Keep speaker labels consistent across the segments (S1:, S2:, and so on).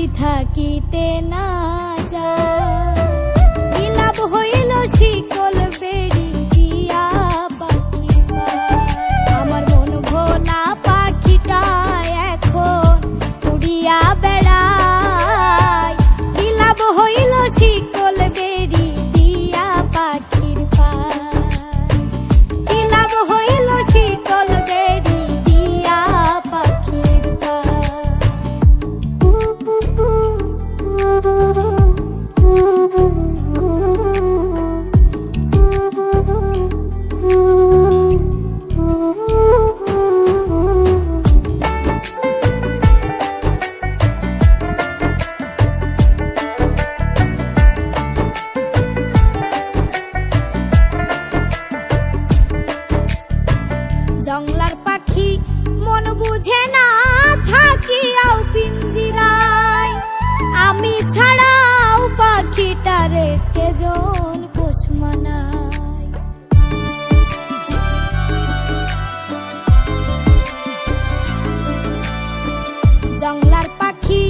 S1: যদি থাকিতে না যায়, কি লাভ হইল শিকল বেড়ি দিয়া পাখি পায়। আমার মন ভোলা পাখিটা এখন উড়িয়া বেড়ায়, কি লাভ হইল শিকল বেড়ি দিয়া পাখির পায়, কি লাভ হইল শিকল বেড়ি দিয়া পাখির পায়। জংলার পাখি মন বুঝে না থাকিয়াও পিঞ্জিরায়, আমি ছাড়াও পাখিটারে কেজন পোষ মানায়। জংলার পাখি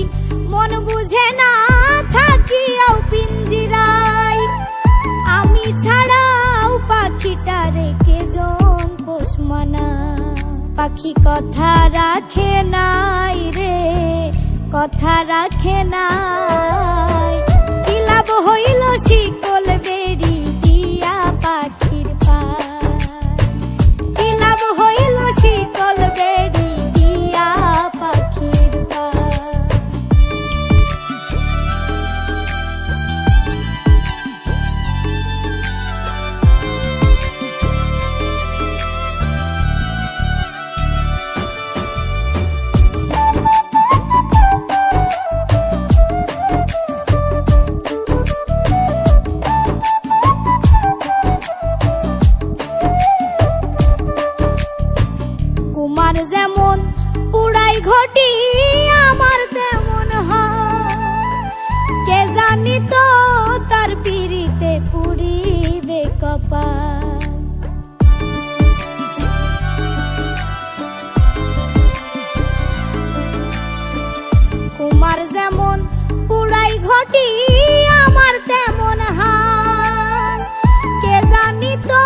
S1: মন বুঝে না থাকিয়াও পিঞ্জিরায়, আমি ছাড়াও পাখিটারে কেজন পোষ মানায়। পাখি কথা রাখে নাই রে, কথা রাখে নাই, কি লাভ হইল শিকল বেড়ি দিয়া পাখির পায়, কি লাভ হইল শিকল বেড়ি দিয়া পাখির পায়। কুমার যেমন পুরাই ঘটি আমার তেমন হয়, কে জানি তো তার পিড়িতে পুরিবে কপাল। কুমার যেমন পুরাই ঘটি আমার তেমন হয়, কে জানি তো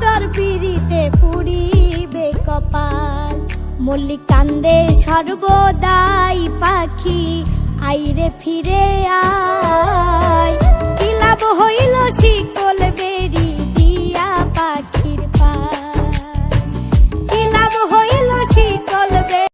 S1: তার পিড়িতে পুরিবে কপাল। মল্লিক কান্দে সর্বদাই পাখি আইরে ফিরে আয়।